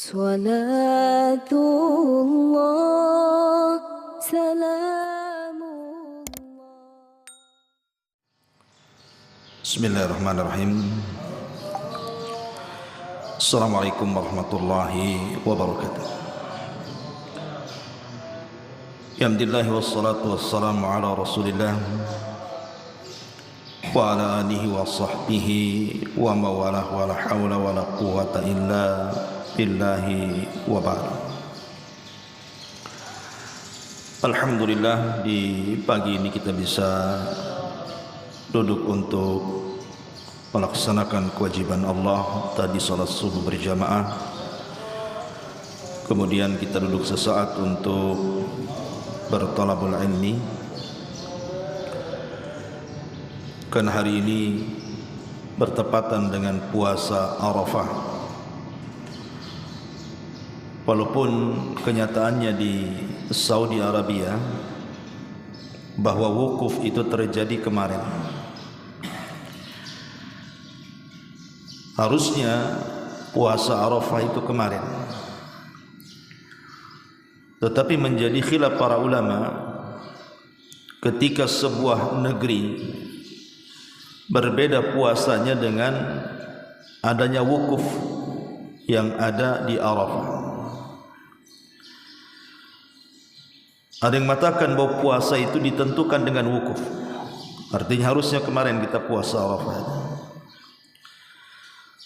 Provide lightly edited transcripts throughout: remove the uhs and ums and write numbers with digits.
Salatullah, salamullah. Bismillahirrahmanirrahim. Assalamualaikum warahmatullahi wabarakatuh. Alhamdulillah wassalatu wassalamu ala rasulillah wa ala alihi wa sahbihi wa mawalah wa la hawla wa la quwata illa billahi wa ba'd. Alhamdulillah, di pagi ini kita bisa duduk untuk melaksanakan kewajiban Allah. Tadi salat subuh berjamaah, kemudian kita duduk sesaat untuk bertalabul ilmi. Kan hari ini bertepatan dengan puasa Arafah. Walaupun kenyataannya di Saudi Arabia bahwa wukuf itu terjadi kemarin, harusnya puasa Arafah itu kemarin, tetapi menjadi khilaf para ulama ketika sebuah negeri berbeda puasanya dengan adanya wukuf yang ada di Arafah. Ada yang mengatakan bahwa puasa itu ditentukan dengan wukuf, artinya harusnya kemarin kita puasa Arafah.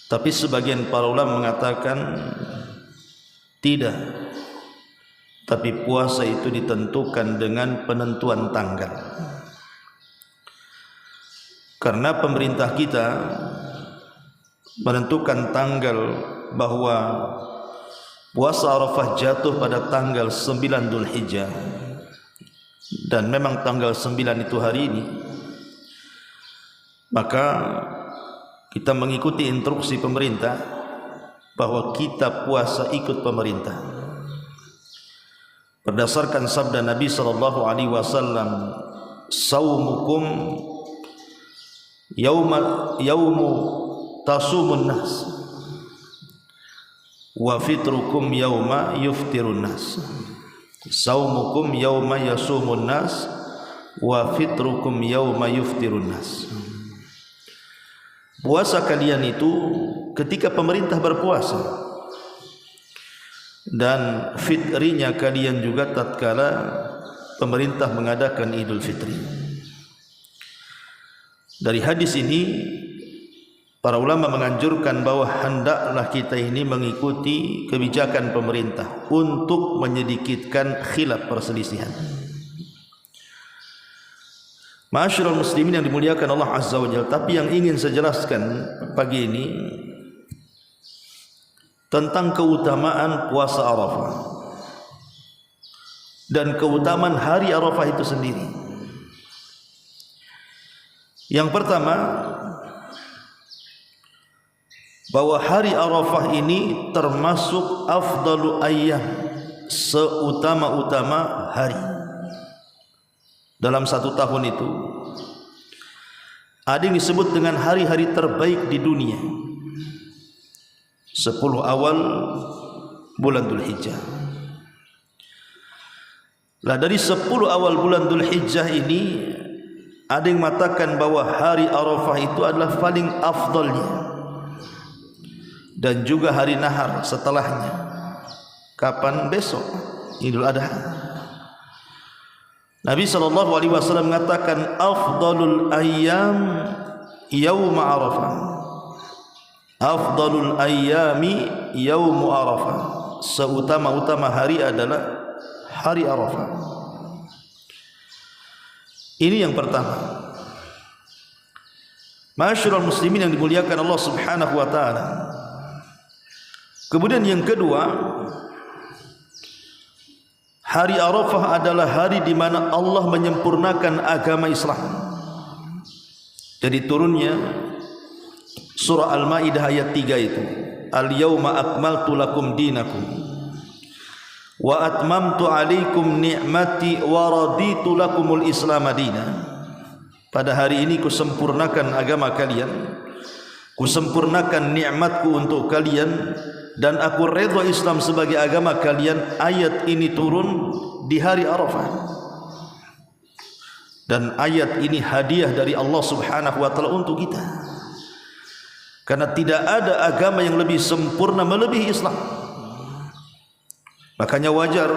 Tapi sebagian para ulama mengatakan tidak, tapi puasa itu ditentukan dengan penentuan tanggal. Karena pemerintah kita menentukan tanggal bahwa puasa Arafah jatuh pada tanggal 9 Dzulhijjah, dan memang tanggal 9 itu hari ini, maka kita mengikuti instruksi pemerintah bahwa kita puasa ikut pemerintah berdasarkan sabda Nabi sallallahu alaihi wasallam, saumukum yaumu tasumun nas wa fitrukum yauma yuftirun nas. Saumukum yauma yasumun nas wa fitrukum yauma yuftirun nas. Puasa kalian itu ketika pemerintah berpuasa, dan fitrinya kalian juga tatkala pemerintah mengadakan Idul Fitri. Dari hadis ini para ulama menganjurkan bahwa hendaklah kita ini mengikuti kebijakan pemerintah untuk menyedikitkan khilaf perselisihan. Ma'asyiral muslimin yang dimuliakan Allah Azza wa Jalla, tapi yang ingin saya jelaskan pagi ini tentang keutamaan puasa Arafah dan keutamaan hari Arafah itu sendiri. Yang pertama, bahwa hari Arafah ini termasuk afdalu ayyam, seutama-utama hari dalam satu tahun itu. Ada yang disebut dengan hari-hari terbaik di dunia, 10 awal bulan Dzulhijjah. Lah dari 10 awal bulan Dzulhijjah ini, ada yang mengatakan bahwa hari Arafah itu adalah paling afdalnya, dan juga hari nahar setelahnya. Kapan? Besok, Idul Adha. Nabi SAW mengatakan afdalul ayyam yauma Arafah, afdalul ayyami yaumu Arafah. Seutama-utama hari adalah hari Arafah. Ini yang pertama. Ma'asyiral muslimin yang dimuliakan Allah Subhanahu wa taala. Kemudian yang kedua, hari Arafah adalah hari di mana Allah menyempurnakan agama Islam. Jadi turunnya surah Al-Maidah ayat 3 itu, al-yauma akmaltu lakum dinakum wa atmamtu alaikum ni'mati wa raditu lakumul Islam madina. Pada hari ini kusempurnakan agama kalian, kusempurnakan nikmatku untuk kalian, dan aku redha Islam sebagai agama kalian, ayat ini turun di hari Arafah. Dan ayat ini hadiah dari Allah Subhanahu wa taala untuk kita. Karena tidak ada agama yang lebih sempurna melebihi Islam. Makanya wajar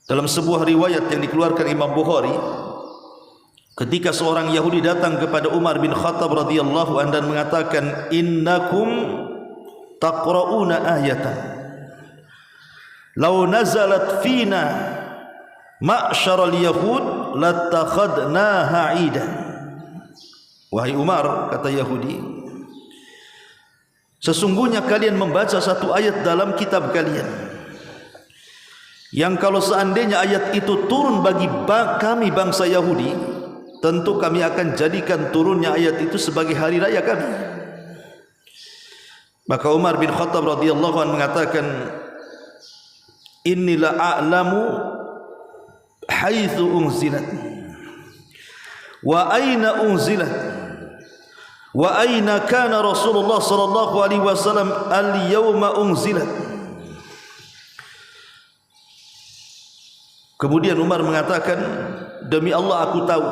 dalam sebuah riwayat yang dikeluarkan Imam Bukhari, ketika seorang Yahudi datang kepada Umar bin Khattab radhiyallahu anhu dan mengatakan, innakum taqra'una ayatan law nazalat fina ma'syaral yahud latakhadnaha 'idan. Wahai Umar, kata Yahudi, sesungguhnya kalian membaca satu ayat dalam kitab kalian yang kalau seandainya ayat itu turun bagi kami bangsa Yahudi, tentu kami akan jadikan turunnya ayat itu sebagai hari raya kami. Maka Umar bin Khattab radhiyallahu anhu mengatakan, inni la a'lamu haitsu unzilat wa aina unzilat wa aina kana Rasulullah sallallahu alaihi wasallam al-yawma unzilat. Kemudian Umar mengatakan, demi Allah aku tahu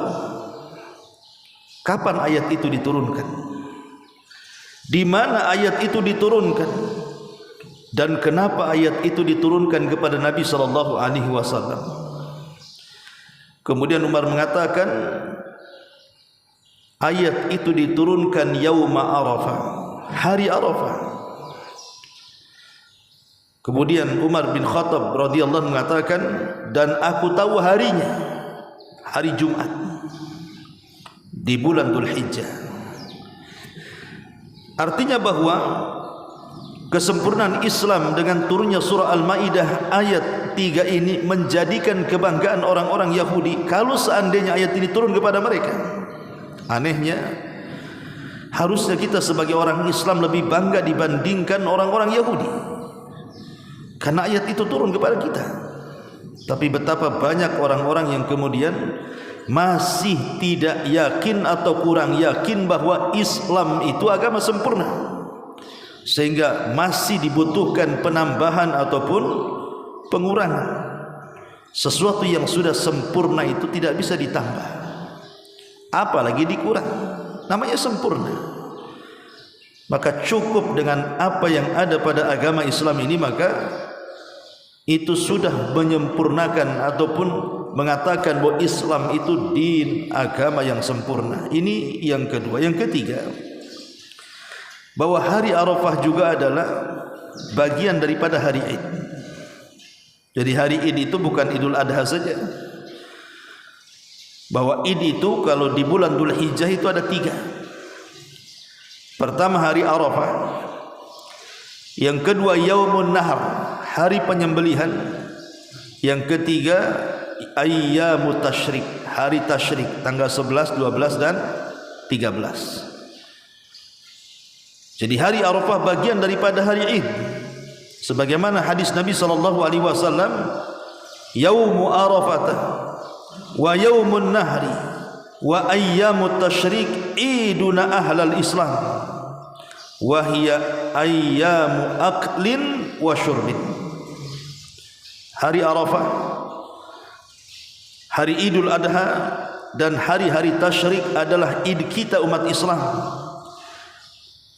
kapan ayat itu diturunkan, di mana ayat itu diturunkan, dan kenapa ayat itu diturunkan kepada Nabi sallallahu alaihi wasallam. Kemudian Umar mengatakan, ayat itu diturunkan yauma Arafah, hari Arafah. Kemudian Umar bin Khattab radhiyallahu mengatakan, dan aku tahu harinya, hari Jumat di bulan Dzulhijjah. Artinya bahwa kesempurnaan Islam dengan turunnya surah Al-Maidah ayat 3 ini menjadikan kebanggaan orang-orang Yahudi kalau seandainya ayat ini turun kepada mereka. Anehnya, harusnya kita sebagai orang Islam lebih bangga dibandingkan orang-orang Yahudi, karena ayat itu turun kepada kita. Tapi betapa banyak orang-orang yang kemudian masih tidak yakin atau kurang yakin bahwa Islam itu agama sempurna, sehingga masih dibutuhkan penambahan ataupun pengurangan. Sesuatu yang sudah sempurna itu tidak bisa ditambah, apalagi dikurang. Namanya sempurna. Maka cukup dengan apa yang ada pada agama Islam ini, maka itu sudah menyempurnakan ataupun mengatakan bahwa Islam itu din, agama yang sempurna. Ini yang kedua. Yang ketiga, bahwa hari Arafah juga adalah bagian daripada hari Id. Jadi hari Id itu bukan Idul Adha saja. Bahwa Id itu kalau di bulan Dzulhijjah itu ada 3. Pertama hari Arafah, yang kedua Yaumun Nahar, hari penyembelihan, yang ketiga Ayyamut Tasyrik, hari tasyrik, tanggal 11, 12 dan 13. Jadi hari Arafah bagian daripada hari Id. Sebagaimana hadis Nabi sallallahu alaihi wasallam, Yaumu Arafah wa Yaumun Nahri wa Ayyamut Tasyrik iduna ahlal Islam wa hiya ayyamu aqlin wa syurbin. Hari Arafah, hari Idul Adha dan hari-hari tasyrik adalah id kita umat Islam.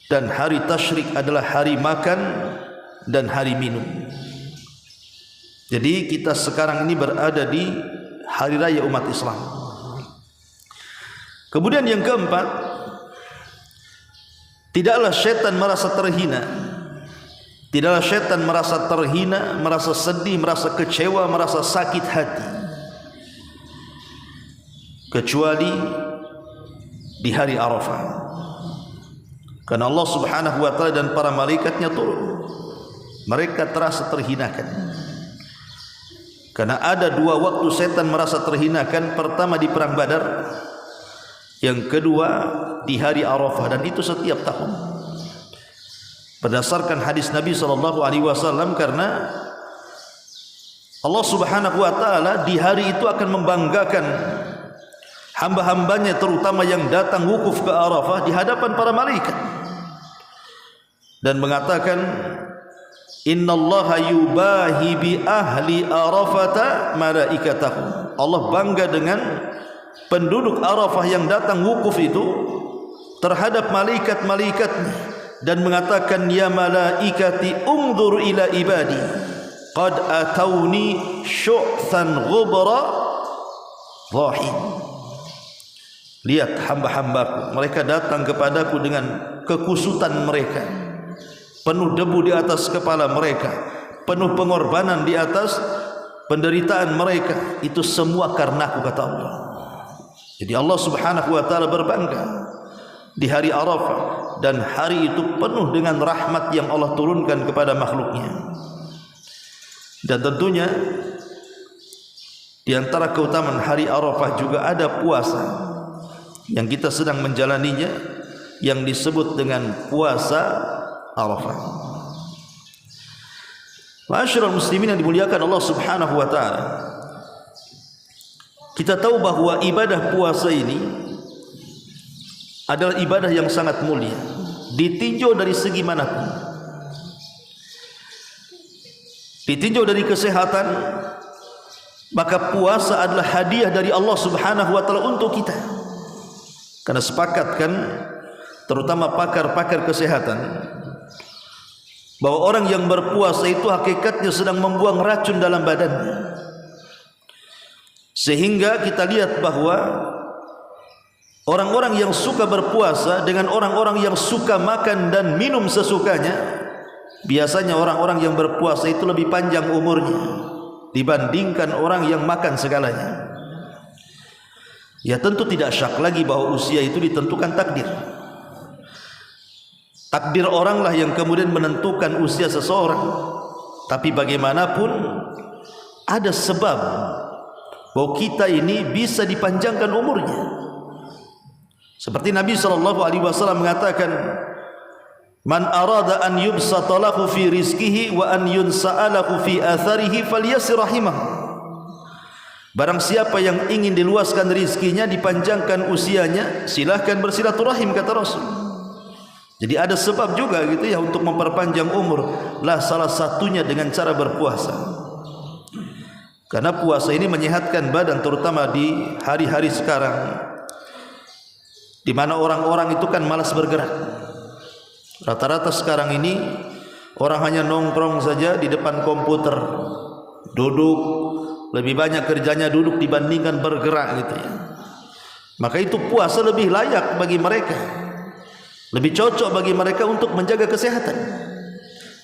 Dan hari tasyrik adalah hari makan dan hari minum. Jadi kita sekarang ini berada di hari raya umat Islam. Kemudian yang keempat, tidaklah syaitan merasa terhina. Tidaklah syaitan merasa terhina, merasa sedih, merasa kecewa, merasa sakit hati, kecuali di hari Arafah. Karena Allah Subhanahu wa taala dan para malaikatnya turun, mereka terasa terhinakan. Karena ada 2 waktu setan merasa terhinakan. Pertama di perang Badar, yang kedua di hari Arafah, dan itu setiap tahun. Berdasarkan hadis Nabi sallallahu alaihi wasallam, karena Allah Subhanahu wa taala di hari itu akan membanggakan hamba-hambanya, terutama yang datang wukuf ke Arafah di hadapan para malaikat. dan mengatakan, innallaha yubahi bi ahli Arafata malaikatahu. Allah bangga dengan penduduk Arafah yang datang wukuf itu terhadap malaikat-malaikatnya, dan mengatakan, ya malaikati unzur ila ibadi qad atawni syu'than ghubra dhahin. Lihat hamba-hambaku, mereka datang kepadaku dengan kekusutan mereka, penuh debu di atas kepala mereka, penuh pengorbanan di atas penderitaan mereka. Itu semua karenaku, kata Allah. Jadi Allah subhanahu wa ta'ala berbangga di hari Arafah, dan hari itu penuh dengan rahmat yang Allah turunkan kepada makhluknya. Dan tentunya di antara keutamaan hari Arafah juga ada puasa yang kita sedang menjalaninya, yang disebut dengan puasa Arafah. Ma'asyiral muslimin yang dimuliakan Allah subhanahu wa ta'ala, kita tahu bahwa ibadah puasa ini adalah ibadah yang sangat mulia, ditinjau dari segi manapun. Ditinjau dari kesehatan, maka puasa adalah hadiah dari Allah subhanahu wa ta'ala untuk kita. Karena sepakat kan, terutama pakar-pakar kesehatan, bahwa orang yang berpuasa itu hakikatnya sedang membuang racun dalam badannya. Sehingga kita lihat bahwa orang-orang yang suka berpuasa dengan orang-orang yang suka makan dan minum sesukanya, biasanya orang-orang yang berpuasa itu lebih panjang umurnya dibandingkan orang yang makan segalanya. Ya tentu tidak syak lagi bahwa usia itu ditentukan takdir. Takdir oranglah yang kemudian menentukan usia seseorang. Tapi bagaimanapun ada sebab bahwa kita ini bisa dipanjangkan umurnya. Seperti Nabi SAW mengatakan, man arada an yubsata lahu fi rizqihi wa an yunsa'alahu fi atharihi falyasir rahimahu. Barang siapa yang ingin diluaskan rizkinya, dipanjangkan usianya, silahkan bersilaturahim, kata Rasul. Jadi ada sebab juga gitu ya untuk memperpanjang umur. Lah salah satunya dengan cara berpuasa. Karena puasa ini menyehatkan badan, terutama di hari-hari sekarang, di mana orang-orang itu kan malas bergerak. Rata-rata sekarang ini orang hanya nongkrong saja di depan komputer, duduk. Lebih banyak kerjanya duduk dibandingkan bergerak gitu ya. Maka itu puasa lebih layak bagi mereka, lebih cocok bagi mereka untuk menjaga kesehatan.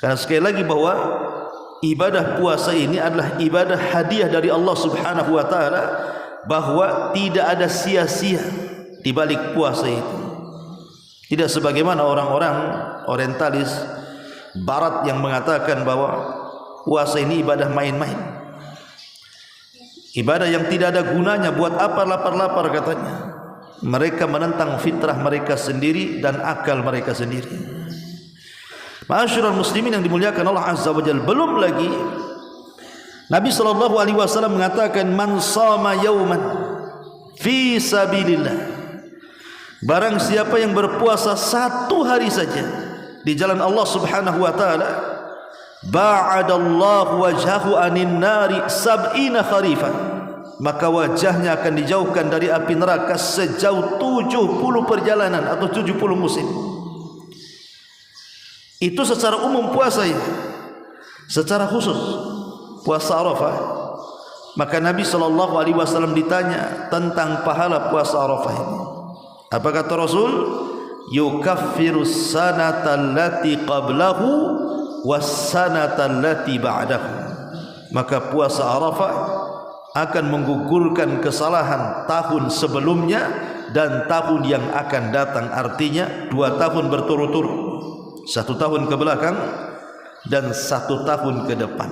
Karena sekali lagi bahwa ibadah puasa ini adalah ibadah hadiah dari Allah subhanahu wa ta'ala, bahwa tidak ada sia-sia di balik puasa itu. Tidak sebagaimana orang-orang orientalis barat yang mengatakan bahwa puasa ini ibadah main-main, ibadah yang tidak ada gunanya, buat apa lapar-lapar katanya. Mereka menentang fitrah mereka sendiri dan akal mereka sendiri. Ma'asyiral muslimin yang dimuliakan Allah azza wa jalla, belum lagi Nabi SAW mengatakan, man shama yauman fi sabilillah, barang siapa yang berpuasa satu hari saja di jalan Allah subhanahu wa ta'ala, ba'adallahu wajhahu anin nari sab'ina kharifan, maka wajahnya akan dijauhkan dari api neraka sejauh 70 perjalanan atau 70 musim. Itu secara umum puasa ya. Secara khusus puasa Arafah, maka Nabi SAW ditanya tentang pahala puasa Arafah ini. Apa kata Rasul? Yukaffirus sanata allati qablahu wassanata allati ba'dahu. Maka puasa Arafah akan menggugurkan kesalahan tahun sebelumnya dan tahun yang akan datang. Artinya 2 tahun berturut-turut, 1 tahun ke belakang dan 1 tahun ke depan.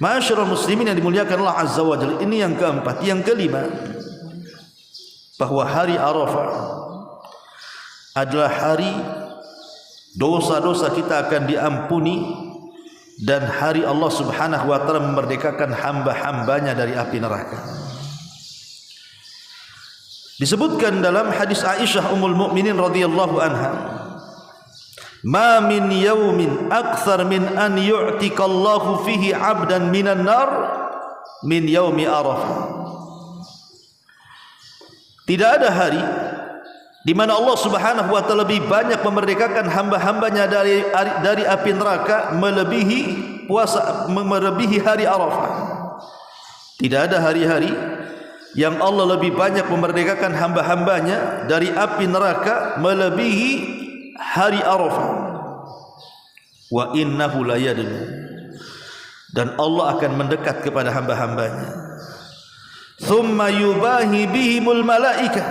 Ma'asyiral muslimin yang dimuliakan Allah azza wa jalla, ini yang keempat. Yang kelima, bahwa hari Arafah adalah hari dosa-dosa kita akan diampuni, dan hari Allah subhanahu wa ta'ala memerdekakan hamba-hambanya dari api neraka. Disebutkan dalam hadis Aisyah ummul mukminin radhiyallahu anha, ma min yaumin akthar min an yu'tikallahu fihi 'abdan minan nar min yaumi Arafah. Tidak ada hari di mana Allah Subhanahu wa taala lebih banyak memerdekakan hamba-hambanya dari api neraka melebihi hari Arafah. Tidak ada hari-hari yang Allah lebih banyak memerdekakan hamba-hambanya dari api neraka melebihi hari Arafah. Wa innahu la yadnu, dan Allah akan mendekat kepada hamba-hambanya. Thumma yubahi bihimul malaikah,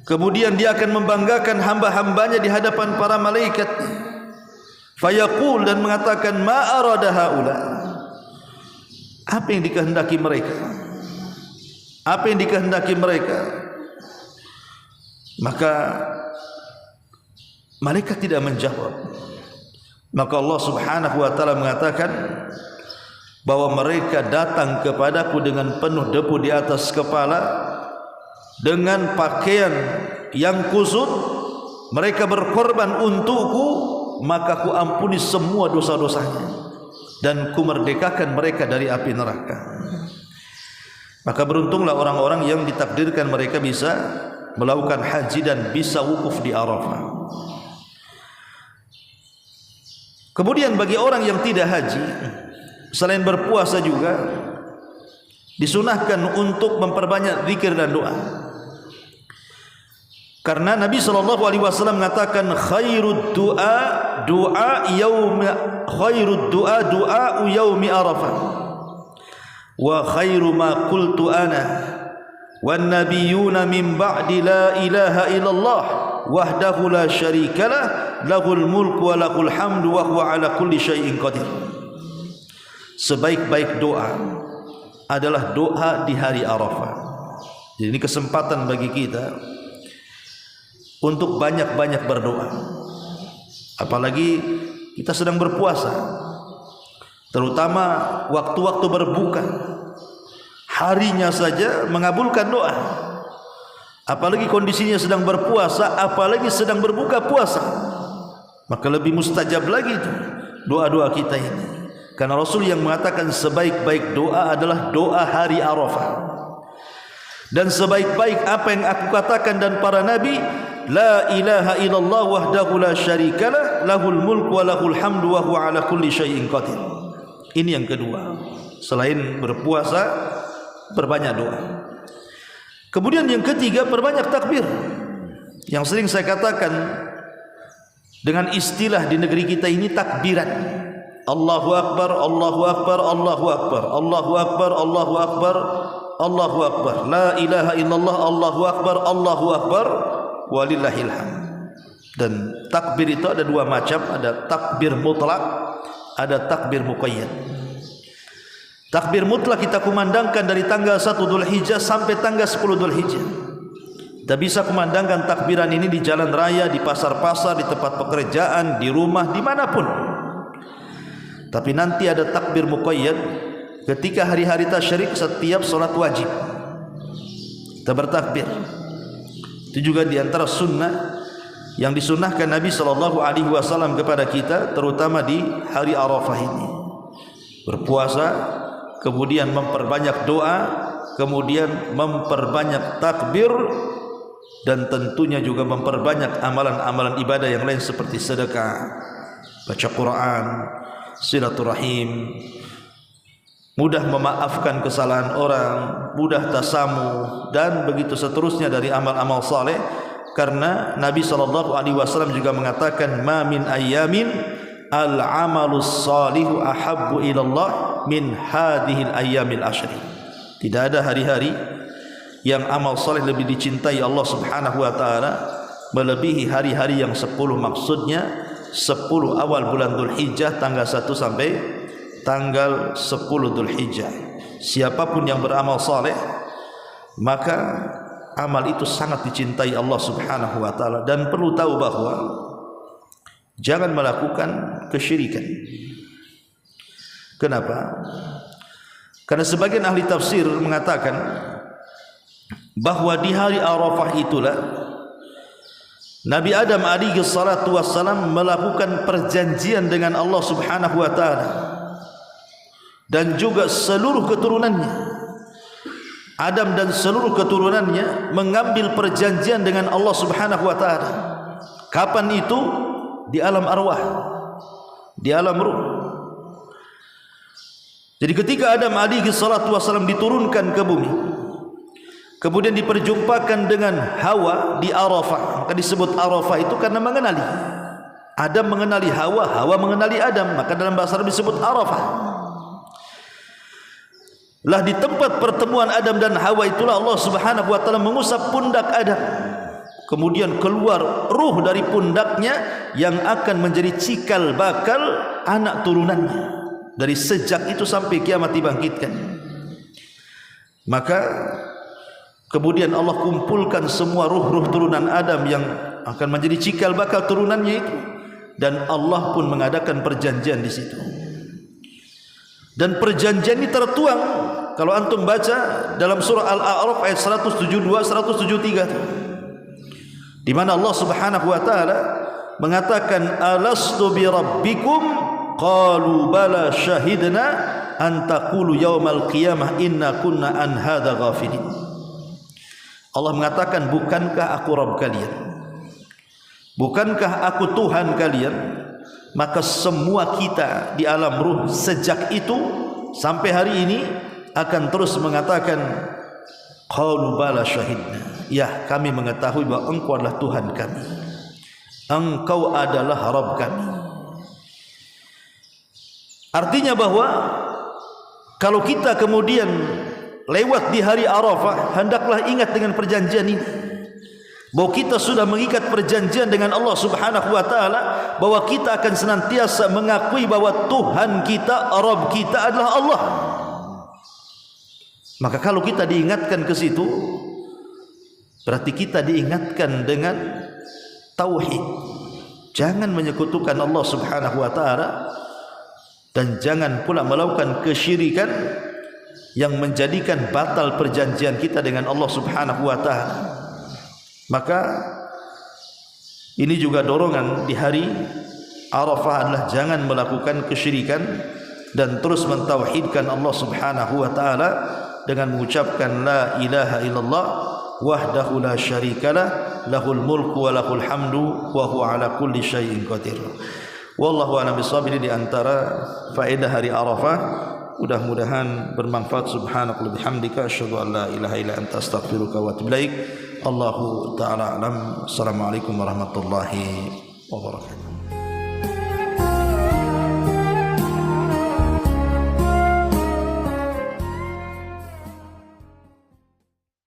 kemudian dia akan membanggakan hamba-hambanya di hadapan para malaikat. Fayaqul, dan mengatakan, ma arada haula, apa yang dikehendaki mereka, apa yang dikehendaki mereka. Maka malaikat tidak menjawab. Maka Allah Subhanahu wa taala mengatakan bahwa mereka datang kepadaku dengan penuh debu di atas kepala, dengan pakaian yang kusut, mereka berkorban untukku, maka ku ampuni semua dosa-dosanya dan ku merdekakan mereka dari api neraka. Maka beruntunglah orang-orang yang ditakdirkan mereka bisa melakukan haji dan bisa wukuf di Arafah. Kemudian bagi orang yang tidak haji, selain berpuasa juga disunahkan untuk memperbanyak zikir dan doa. Karena Nabi SAW mengatakan khairud du'a yaumi Arafah wa khairu ma qultu ana wan nabiyyuna min ba'di la ilaha illallah wahdahu la syarikalah lahul mulku wa lahul hamdu wa huwa ala kulli syai'in qadir. Sebaik-baik doa adalah doa di hari Arafah. Jadi ini kesempatan bagi kita untuk banyak-banyak berdoa. Apalagi kita sedang berpuasa, terutama waktu-waktu berbuka, harinya saja mengabulkan doa. Apalagi kondisinya sedang berpuasa, apalagi sedang berbuka puasa, maka lebih mustajab lagi itu doa-doa kita ini. Karena Rasul yang mengatakan sebaik-baik doa adalah doa hari Arafah. Dan sebaik-baik apa yang aku katakan dan para nabi, la ilaha illallah wahdahu la syarikalah lahul mulku wa lahul hamdu wa huwa ala kulli syai'in qadir. Ini yang kedua. Selain berpuasa, berbanyak doa. Kemudian yang ketiga, perbanyak takbir. Yang sering saya katakan dengan istilah di negeri kita ini takbiran. Allahu Akbar, Allahu Akbar, Allahu Akbar, Allahu Akbar, Allahu Akbar, Allahu Akbar, la ilaha illallah, Allahu Akbar, Allahu Akbar, walillahil hamd. Dan takbir itu ada dua macam, ada takbir mutlak, ada takbir muqayyad. Takbir mutlak kita kumandangkan dari tanggal 1 Dzulhijjah sampai tanggal 10 Dzulhijjah. Kita bisa kumandangkan takbiran ini di jalan raya, di pasar-pasar, di tempat pekerjaan, di rumah, dimanapun. Tapi nanti ada takbir muqayyad ketika hari-hari tasyrik setiap solat wajib kita bertakbir. Itu juga di antara sunnah yang disunnahkan Nabi SAW kepada kita, terutama di hari Arafah ini. Berpuasa, kemudian memperbanyak doa, kemudian memperbanyak takbir, dan tentunya juga memperbanyak amalan-amalan ibadah yang lain seperti sedekah, baca Quran, silaturahim, mudah memaafkan kesalahan orang, mudah tasamuh, dan begitu seterusnya dari amal-amal saleh. Karena Nabi SAW juga mengatakan, ma min ayyamin al-amalus salihu ahabbu ilallah min hadhil ayyamil ashri. Tidak ada hari-hari yang amal saleh lebih dicintai Allah Subhanahu wa taala melebihi hari-hari yang 10, maksudnya 10 awal bulan Dzulhijjah, tanggal 1 sampai tanggal 10 Dzulhijjah. Siapapun yang beramal saleh, maka amal itu sangat dicintai Allah Subhanahu wa taala. Dan perlu tahu bahwa jangan melakukan kesyirikan. Kenapa? Karena sebagian ahli tafsir mengatakan bahwa di hari Arafah itulah Nabi Adam alaihi salatu wassalam melakukan perjanjian dengan Allah Subhanahu wa taala dan juga seluruh keturunannya. Adam dan seluruh keturunannya mengambil perjanjian dengan Allah Subhanahu wa taala. Kapan itu? Di alam arwah, di alam ruh. Jadi ketika Adam alaihi salatu wassalam diturunkan ke bumi, kemudian diperjumpakan dengan Hawa di Arafah, maka disebut Arafah itu karena mengenali. Adam mengenali Hawa, Hawa mengenali Adam, maka dalam bahasa Arab disebut Arafah. Lah di tempat pertemuan Adam dan Hawa itulah Allah Subhanahu wa taala mengusap pundak Adam. Kemudian keluar ruh dari pundaknya yang akan menjadi cikal bakal anak turunannya. Dari sejak itu sampai kiamat dibangkitkan. Maka kemudian Allah kumpulkan semua ruh-ruh turunan Adam yang akan menjadi cikal bakal turunannya itu, dan Allah pun mengadakan perjanjian di situ. Dan perjanjian ini tertuang kalau antum baca dalam surah Al-A'raf ayat 172 173, di mana Allah Subhanahu wa taala mengatakan alastu bi rabbikum qalu bala syahidna an taqulu yaumal qiyamah inna kunna an hadza ghafilin. Allah mengatakan, bukankah aku Rabb kalian, bukankah aku Tuhan kalian? Maka semua kita di alam ruh sejak itu sampai hari ini akan terus mengatakan qalu bala syahidna, ya kami mengetahui bahwa engkau adalah Tuhan kami, engkau adalah Rabb kami. Artinya bahwa kalau kita kemudian lewat di hari Arafah, hendaklah ingat dengan perjanjian ini, bahwa kita sudah mengikat perjanjian dengan Allah Subhanahu wa taala, bahwa kita akan senantiasa mengakui bahwa Tuhan kita, Rabb kita adalah Allah. Maka kalau kita diingatkan ke situ, berarti kita diingatkan dengan tauhid. Jangan menyekutukan Allah Subhanahu wa taala, dan jangan pula melakukan kesyirikan yang menjadikan batal perjanjian kita dengan Allah Subhanahu wa taala. Maka ini juga dorongan di hari Arafah adalah jangan melakukan kesyirikan dan terus mentauhidkan Allah Subhanahu wa taala dengan mengucapkan la ilaha illallah wahdahu la syarikalah lahul mulku wa lahul hamdu wa huwa ala kulli syai'in qadir. Wallahu a'lam bishawab. Ini di antara faedah hari Arafah, mudah-mudahan bermanfaat. Subhanakallahumma bihamdika asyhadu an la ilaha illa anta astaghfiruka wa atubu ilaik. Allahu ta'ala alam. Assalamualaikum warahmatullahi wabarakatuh.